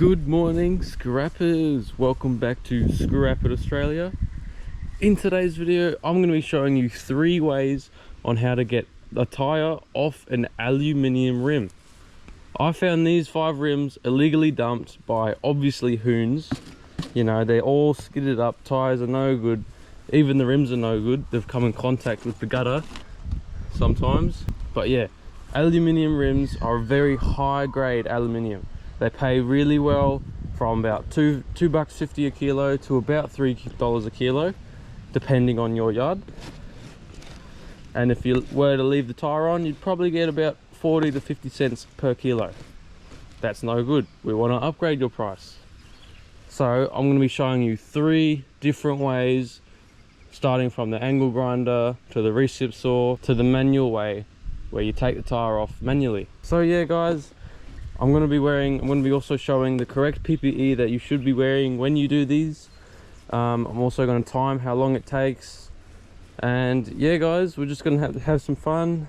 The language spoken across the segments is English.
Good morning, scrappers. Welcome back to Scrap It Australia. In today's video, I'm going to be showing you 3 ways on how to get a tyre off an aluminium rim. I found these 5 rims illegally dumped by obviously hoons. You know, they're all skidded up, tyres are no good, even the rims are no good. They've come in contact with the gutter sometimes. But yeah, aluminium rims are very high grade aluminium. They pay really well, from about $2.50 a kilo to about $3 a kilo, depending on your yard. And if you were to leave the tyre on, you'd probably get about 40 to 50 cents per kilo. That's no good. We want to upgrade your price. So I'm going to be showing you 3 different ways, starting from the angle grinder to the Recipro Saw to the manual way, where you take the tyre off manually. So yeah guys, I'm going to be also showing the correct PPE that you should be wearing when you do these. I'm also going to time how long it takes. And yeah guys, we're just going to have some fun.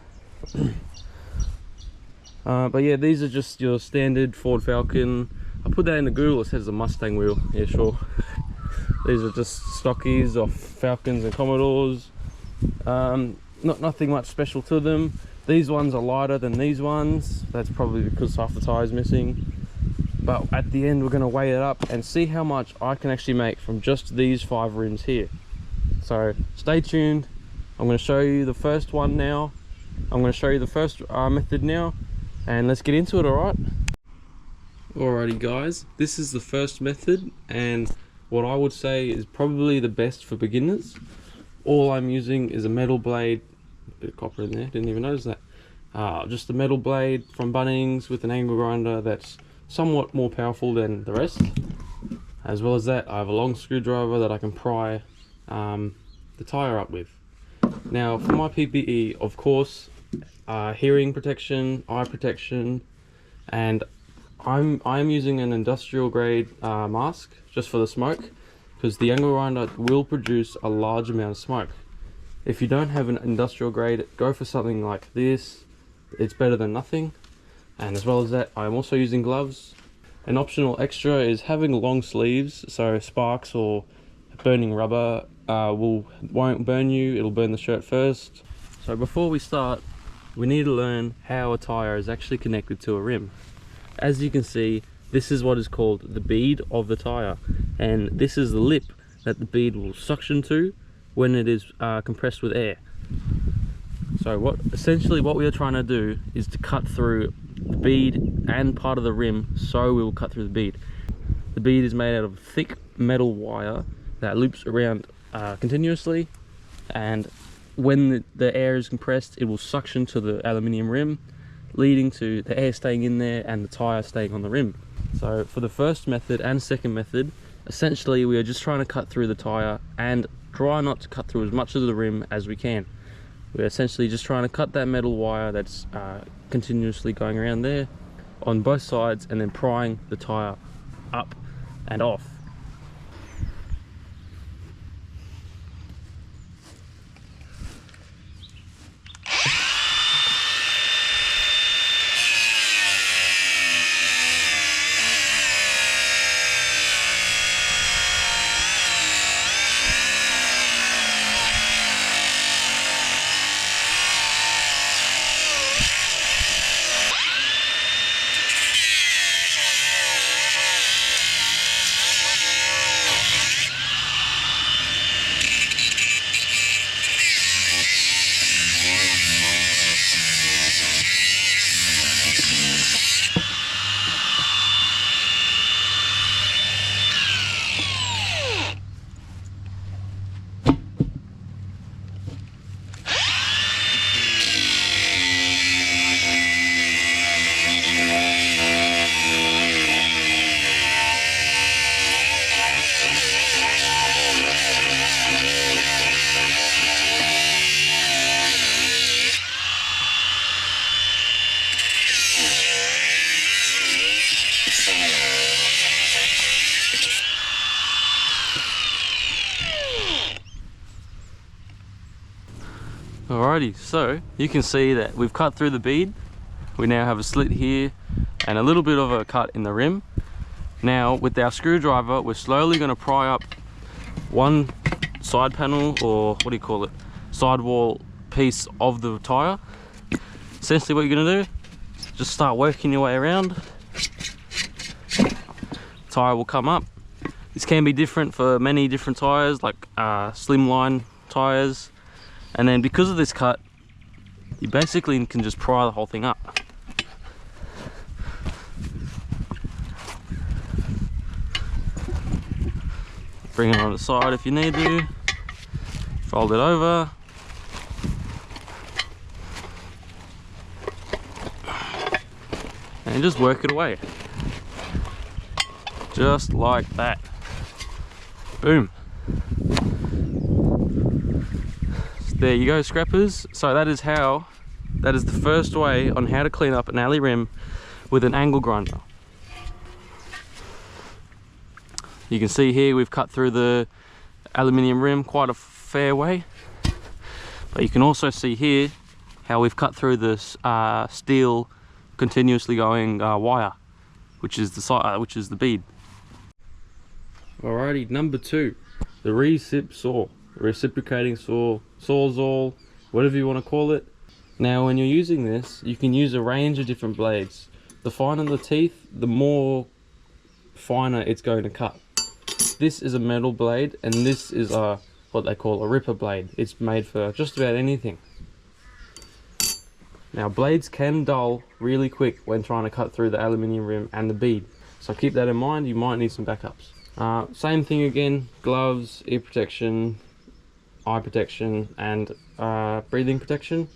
But yeah, these are just your standard Ford Falcon. I put that in the Google, it says a Mustang wheel. Yeah, sure. These are just stockies of Falcons and Commodores. Nothing much special to them. These ones are lighter than these ones. That's probably because half the tire is missing. But at the end, we're going to weigh it up and see how much I can actually make from just these 5 rims here. So stay tuned. I'm going to show you the first one now. I'm going to show you the first method now, and let's get into it. Alright. Alrighty guys, this is the first method, and what I would say is probably the best for beginners. All I'm using is a metal blade. Bit of copper in there, didn't even notice that. Just a metal blade from Bunnings with an angle grinder that's somewhat more powerful than the rest. As well as that, I have a long screwdriver that I can pry the tyre up with. Now for my PPE, of course, hearing protection, eye protection, and I'm using an industrial grade mask just for the smoke, because the angle grinder will produce a large amount of smoke. If you don't have an industrial grade, go for something like this. It's better than nothing. And as well as that, I'm also using gloves. An optional extra is having long sleeves, so sparks or burning rubber won't burn you, it'll burn the shirt first. So before we start, we need to learn how a tyre is actually connected to a rim. As you can see, this is what is called the bead of the tyre, and this is the lip that the bead will suction to when it is compressed with air. So essentially what we are trying to do is to cut through the bead and part of the rim, so we will cut through the bead. The bead is made out of thick metal wire that loops around continuously, and when the air is compressed, it will suction to the aluminium rim, leading to the air staying in there and the tyre staying on the rim. So for the first method and second method, essentially we are just trying to cut through the tyre and try not to cut through as much of the rim as we can. We're essentially just trying to cut that metal wire that's continuously going around there on both sides, and then prying the tyre up and off. Alrighty, so you can see that we've cut through the bead. We now have a slit here and a little bit of a cut in the rim. Now with our screwdriver, we're slowly going to pry up one side panel, or what do you call it, sidewall piece of the tyre. Essentially what you're going to do, just start working your way around. Tyre will come up. This can be different for many different tyres, like slimline tyres. And then because of this cut, you basically can just pry the whole thing up. Bring it on the side if you need to. Fold it over. And just work it away. Just like that. Boom. So there you go, scrappers. So that is the first way on how to clean up an alley rim with an angle grinder. You can see here we've cut through the aluminium rim quite a fair way, but you can also see here how we've cut through this steel continuously going wire, which is the bead. Alrighty, number 2, the Recipro Saw, reciprocating saw, sawzall, whatever you want to call it. Now when you're using this, you can use a range of different blades. The finer the teeth, the more finer it's going to cut. This is a metal blade, and this is what they call a ripper blade. It's made for just about anything. Now blades can dull really quick when trying to cut through the aluminium rim and the bead, so keep that in mind. You might need some backups. Same thing again, gloves, ear protection, eye protection, and breathing protection.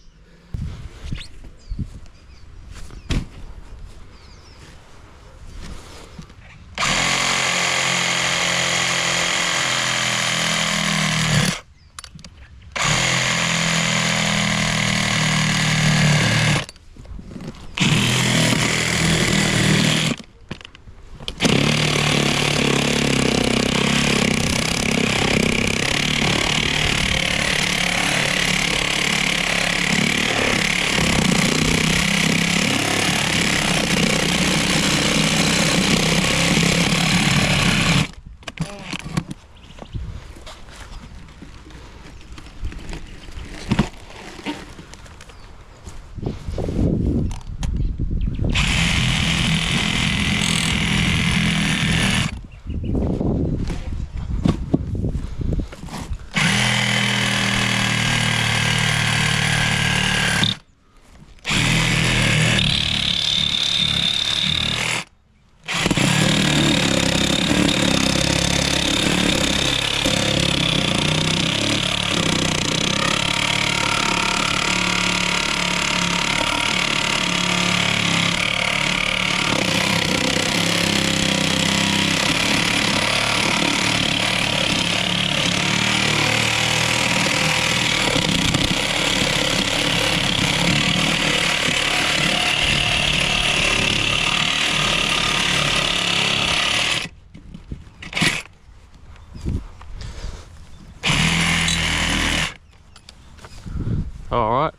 Alright,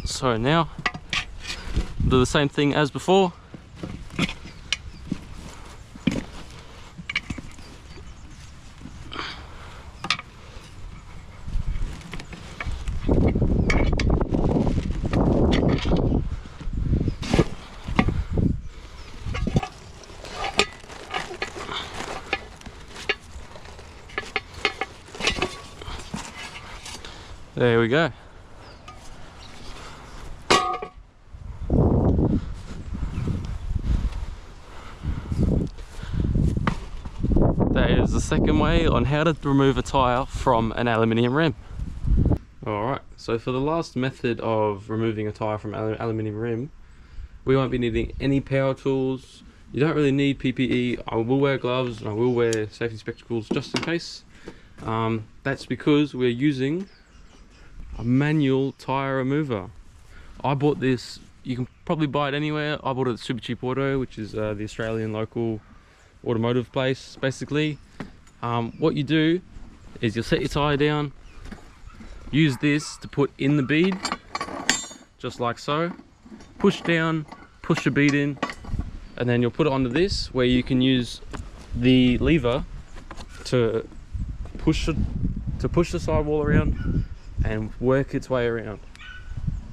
so now do the same thing as before. There we go. That is the second way on how to remove a tyre from an aluminium rim. Alright, so for the last method of removing a tyre from an aluminium rim, we won't be needing any power tools. You don't really need PPE. I will wear gloves and I will wear safety spectacles just in case. That's because we're using a manual tyre remover. I bought this, you can probably buy it anywhere. I bought it at Super Cheap Auto, which is the Australian local automotive place. Basically, what you do is you'll set your tyre down, use this to put in the bead, just like so, push down, push the bead in, and then you'll put it onto this, where you can use the lever to push the sidewall around and work its way around.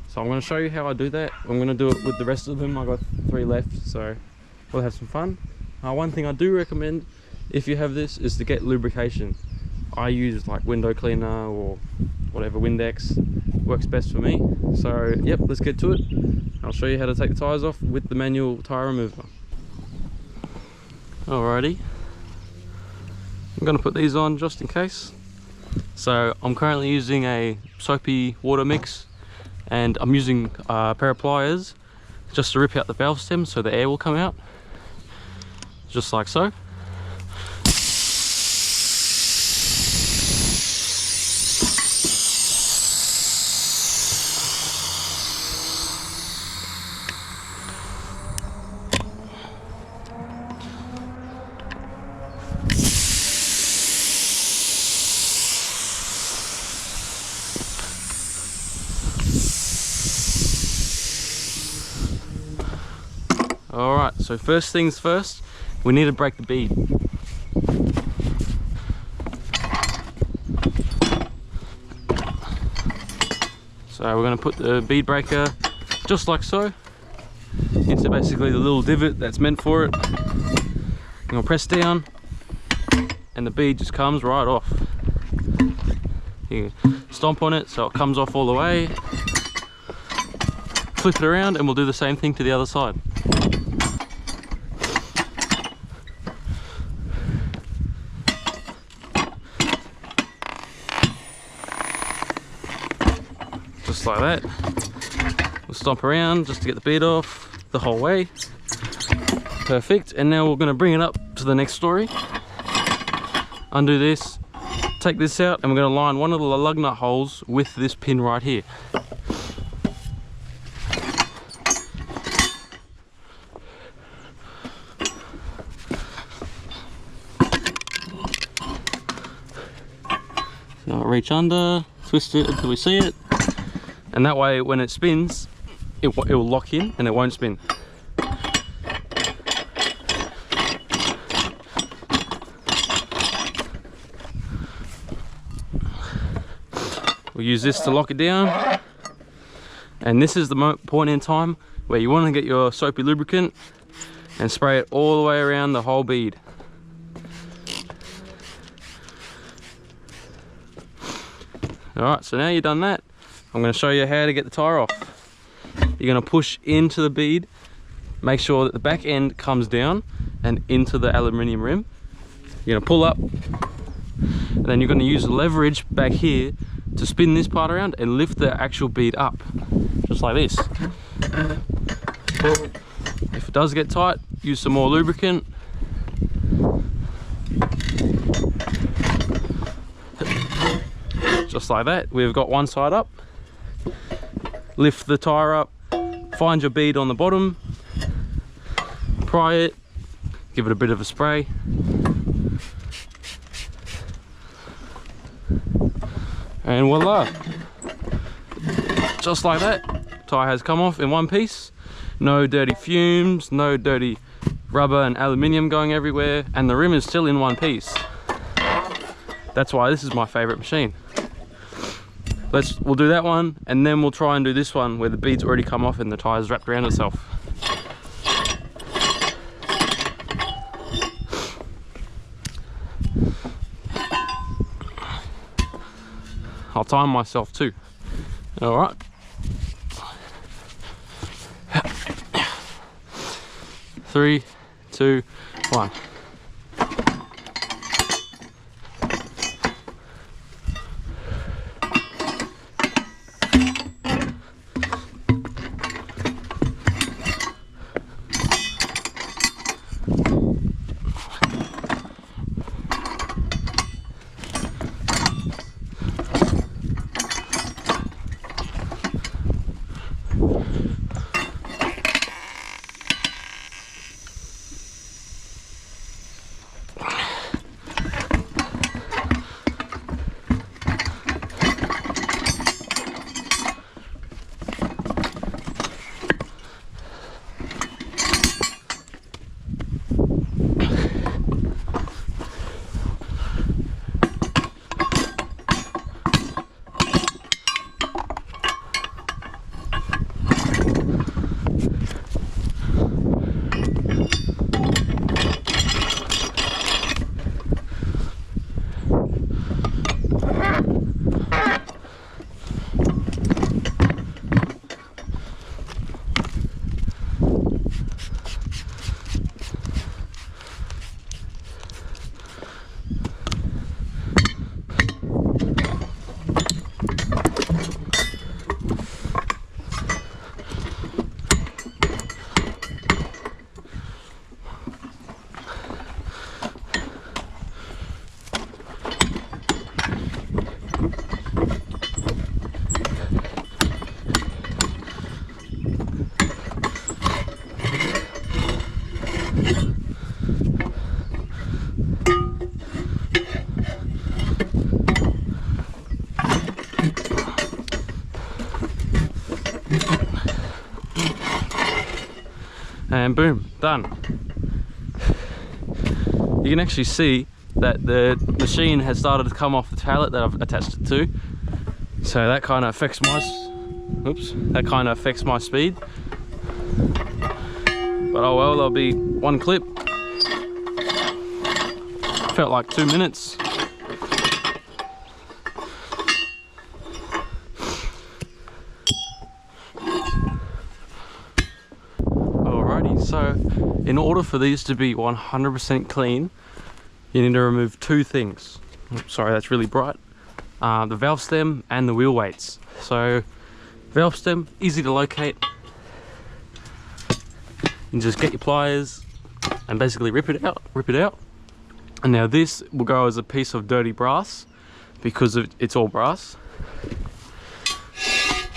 So I'm going to show you how I do that. I'm going to do it with the rest of them. I got 3 left, so we'll have some fun. One thing I do recommend, if you have this, is to get lubrication. I use like window cleaner or whatever, Windex works best for me. So yep, let's get to it. I'll show you how to take the tyres off with the manual tyre remover. Alrighty, I'm going to put these on just in case. So I'm currently using a soapy water mix, and I'm using a pair of pliers just to rip out the valve stem so the air will come out, just like so. Alright, so first things first, we need to break the bead. So we're going to put the bead breaker just like so into basically the little divot that's meant for it. I'm going to press down and the bead just comes right off. You stomp on it so it comes off all the way, flip it around, and we'll do the same thing to the other side. Just like that. We'll stomp around just to get the bead off the whole way. Perfect. And now we're going to bring it up to the next story. Undo this, take this out, and we're going to line one of the lug nut holes with this pin right here. So I'll reach under, twist it until we see it. And that way, when it spins, it will lock in and it won't spin. We'll use this to lock it down. And this is the point in time where you want to get your soapy lubricant and spray it all the way around the whole bead. Alright, so now you've done that, I'm going to show you how to get the tyre off. You're going to push into the bead, make sure that the back end comes down and into the aluminium rim. You're going to pull up, and then you're going to use the leverage back here to spin this part around and lift the actual bead up, just like this. If it does get tight, use some more lubricant. Just like that. We've got one side up. Lift the tyre up, find your bead on the bottom, pry it, give it a bit of a spray. And voila! Just like that, tyre has come off in one piece. No dirty fumes, no dirty rubber and aluminium going everywhere, and the rim is still in one piece. That's why this is my favourite machine. We'll do that one, and then we'll try and do this one where the bead's already come off and the tyre's wrapped around itself. I'll time myself too. Alright. 3, 2, 1. and boom, done. You can actually see that the machine has started to come off the pallet that I've attached it to. So that kind of affects my, speed. But oh well, there'll be one clip. Felt like 2 minutes. Alrighty, so in order for these to be 100% clean, you need to remove two things. Oops, sorry, that's really bright. The valve stem and the wheel weights. So valve stem, easy to locate. You just get your pliers and basically rip it out. And now this will go as a piece of dirty brass because it's all brass.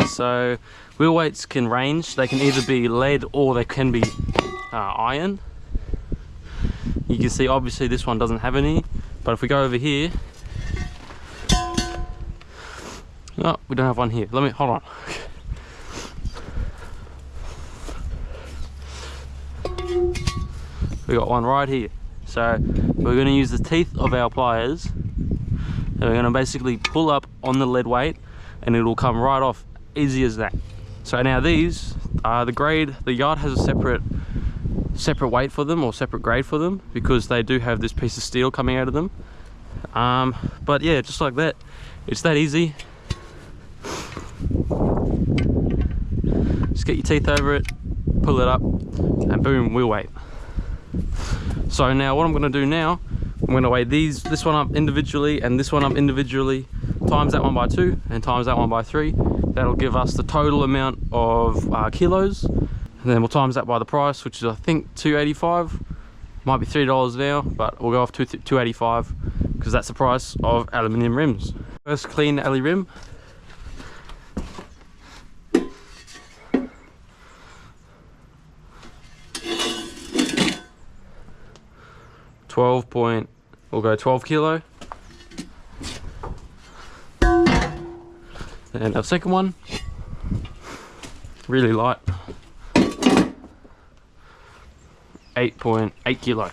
So wheel weights can range. They can either be lead or they can be iron. You can see obviously this one doesn't have any, but if we go over here, no, we don't have one here. Hold on. We got one right here. So we're going to use the teeth of our pliers and we're going to basically pull up on the lead weight and it'll come right off, easy as that. So now these, the yard has a separate weight for them or separate grade for them because they do have this piece of steel coming out of them. But yeah, just like that, it's that easy. Just get your teeth over it, pull it up, and boom, wheel weight. So now what I'm going to do now, I'm going to weigh this one up individually and this one up individually, times that one by 2 and times that one by 3. That'll give us the total amount of kilos, and then we'll times that by the price, which is I think $2.85. Might be $3 now, but we'll go off $2.85 because that's the price of aluminium rims. First clean alley rim. We'll go 12 kilo. And our second one, really light, 8.8 kilo.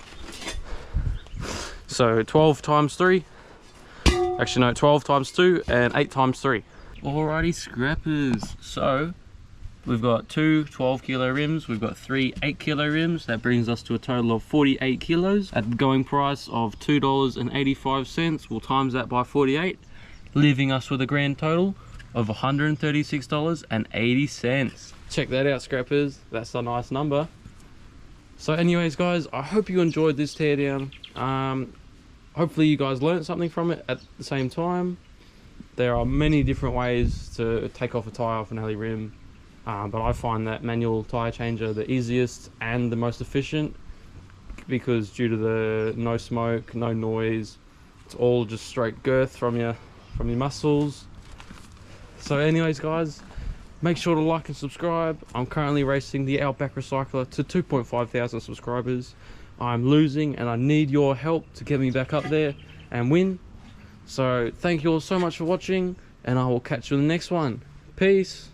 So 12 times 3, actually no, 12 times 2 and 8 times 3. Alrighty scrappers, so we've got 2 12 kilo rims, we've got 3 8 kilo rims. That brings us to a total of 48 kilos at the going price of $2.85. We'll times that by 48, leaving us with a grand total of $136.80. Check that out scrappers, that's a nice number. So anyways guys, I hope you enjoyed this teardown. Hopefully you guys learned something from it at the same time. There are many different ways to take off a tyre off an alley rim. But I find that manual tyre changer the easiest and the most efficient because due to the no smoke, no noise, it's all just straight girth from your muscles. So anyways guys, make sure to like and subscribe. I'm currently racing the Outback Recycler to 2,500 subscribers. I'm losing and I need your help to get me back up there and win. So thank you all so much for watching and I will catch you in the next one. Peace.